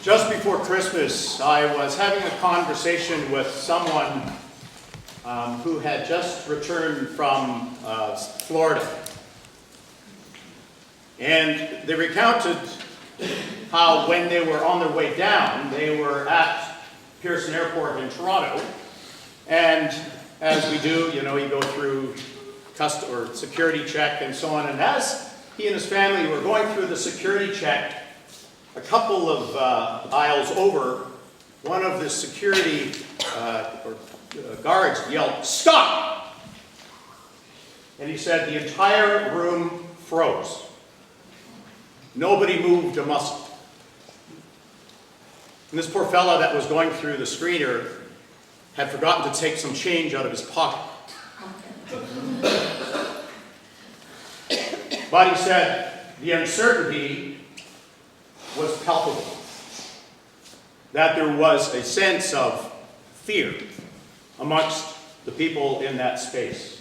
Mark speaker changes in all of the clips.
Speaker 1: Just before Christmas, I was having a conversation with someone who had just returned from Florida. And they recounted how when they were on their way down, they were at Patterson Airport in Toronto. And as we do, you go through or security check and so on. And as he and his family were going through the security check, a couple of aisles over, one of the security guards yelled, "Stop!" And he said the entire room froze. Nobody moved a muscle. And this poor fella that was going through the screener had forgotten to take some change out of his pocket. But he said the uncertainty was palpable, that there was a sense of fear amongst the people in that space.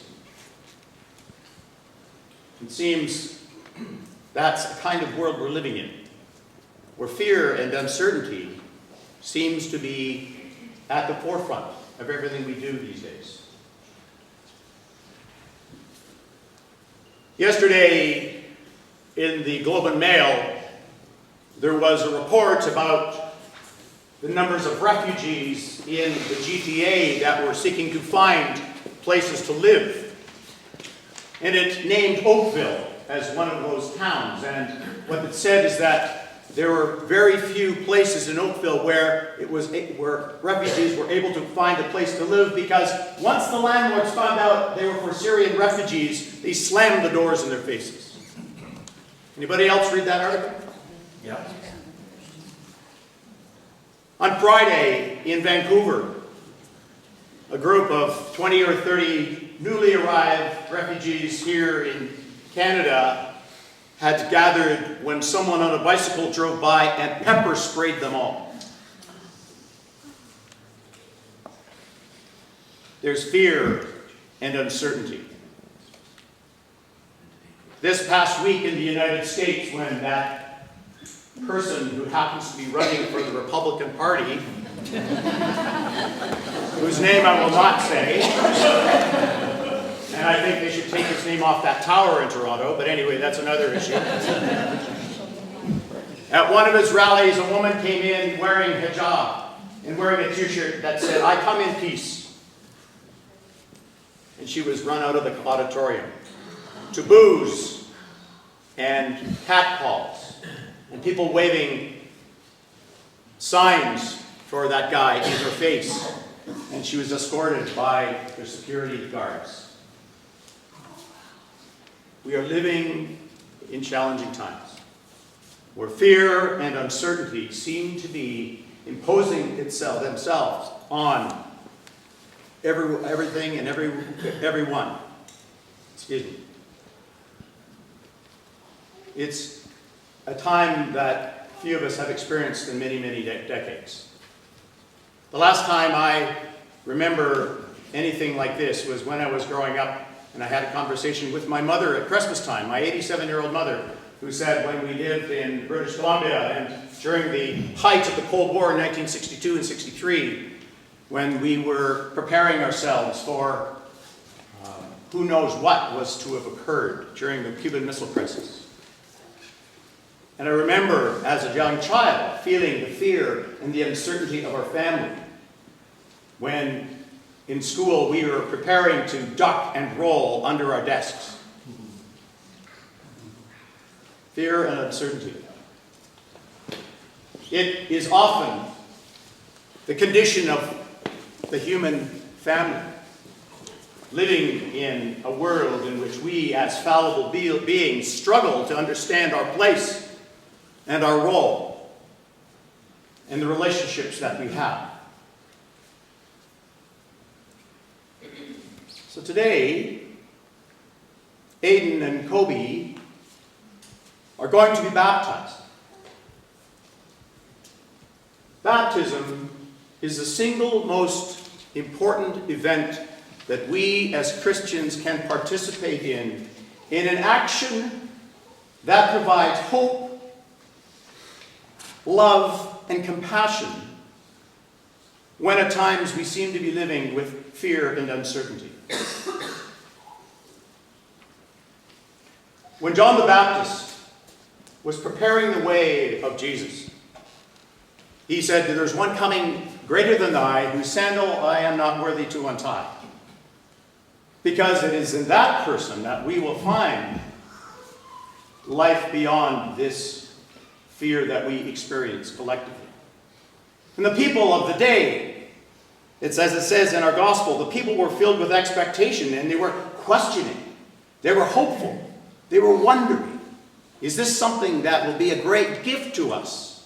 Speaker 1: It seems that's the kind of world we're living in, where fear and uncertainty seems to be at the forefront of everything we do these days. Yesterday, in the Globe and Mail, there was a report about the numbers of refugees in the GTA that were seeking to find places to live. And it named Oakville as one of those towns. And what it said is that there were very few places in Oakville where refugees were able to find a place to live, because once the landlords found out they were for Syrian refugees, they slammed the doors in their faces. Anybody else read that article?
Speaker 2: Yeah.
Speaker 1: On Friday in Vancouver, a group of 20 or 30 newly arrived refugees here in Canada had gathered when someone on a bicycle drove by and pepper sprayed them all. There's fear and uncertainty. This past week in the United States, when that person who happens to be running for the Republican Party, whose name I will not say, and I think they should take his name off that tower in Toronto, but anyway, that's another issue. At one of his rallies, a woman came in wearing hijab and wearing a t-shirt that said, "I come in peace." And she was run out of the auditorium to boos and catcalls and people waving signs for that guy in her face. And she was escorted by the security guards. We are living in challenging times, where fear and uncertainty seem to be imposing themselves on everything and everyone. Excuse me. It's a time that few of us have experienced in many, many decades. The last time I remember anything like this was when I was growing up, and I had a conversation with my mother at Christmas time, my 87-year-old mother, who said when we lived in British Columbia and during the height of the Cold War in 1962 and 63, when we were preparing ourselves for who knows what was to have occurred during the Cuban Missile Crisis. And I remember as a young child feeling the fear and the uncertainty of our family when in school we were preparing to duck and roll under our desks. Fear and uncertainty. It is often the condition of the human family, living in a world in which we as fallible beings struggle to understand our place and our role and the relationships that we have. So today, Aiden and Kobe are going to be baptized. Baptism is the single most important event that we as Christians can participate in an action that provides hope, love, and compassion when at times we seem to be living with fear and uncertainty. When John the Baptist was preparing the way of Jesus, he said, "There's one coming greater than I, whose sandal I am not worthy to untie." Because it is in that person that we will find life beyond this fear that we experience collectively. And the people of the day, it's as it says in our gospel, the people were filled with expectation and they were questioning. They were hopeful. They were wondering, is this something that will be a great gift to us?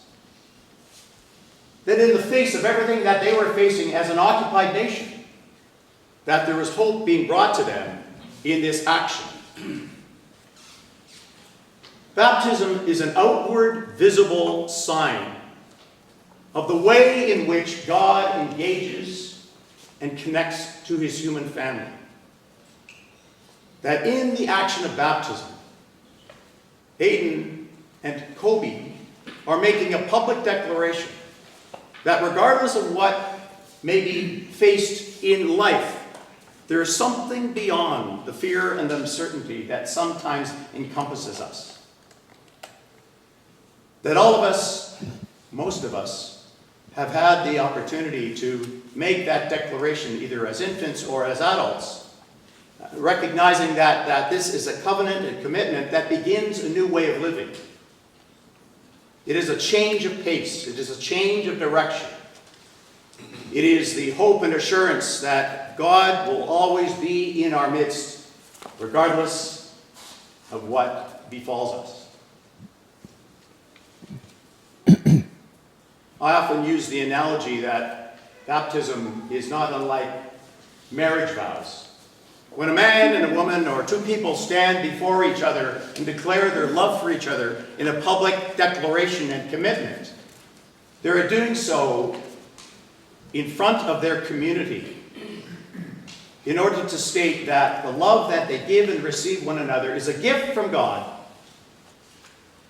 Speaker 1: That in the face of everything that they were facing as an occupied nation, that there was hope being brought to them in this action. Baptism is an outward, visible sign of the way in which God engages and connects to his human family. That in the action of baptism, Aidan and Kobe are making a public declaration that regardless of what may be faced in life, there is something beyond the fear and uncertainty that sometimes encompasses us. That all of us, most of us, have had the opportunity to make that declaration either as infants or as adults, recognizing that this is a covenant and commitment that begins a new way of living. It is a change of pace. It is a change of direction. It is the hope and assurance that God will always be in our midst, regardless of what befalls us. I often use the analogy that baptism is not unlike marriage vows. When a man and a woman or two people stand before each other and declare their love for each other in a public declaration and commitment, they're doing so in front of their community in order to state that the love that they give and receive one another is a gift from God,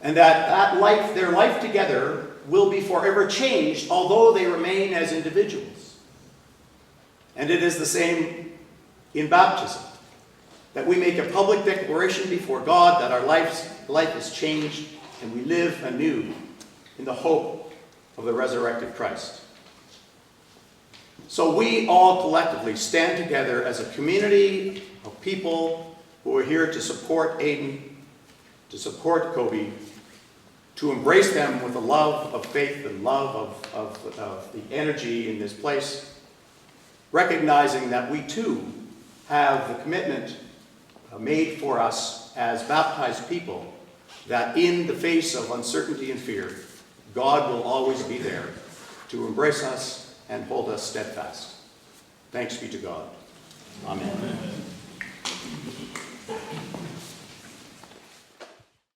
Speaker 1: and that life, their life together, will be forever changed, although they remain as individuals. And it is the same in baptism, that we make a public declaration before God that our life is changed and we live anew in the hope of the resurrected Christ. So we all collectively stand together as a community of people who are here to support Aidan, to support Kobe, to embrace them with the love of faith and love of the energy in this place, recognizing that we too have the commitment made for us as baptized people, that in the face of uncertainty and fear, God will always be there to embrace us and hold us steadfast. Thanks be to God. Amen.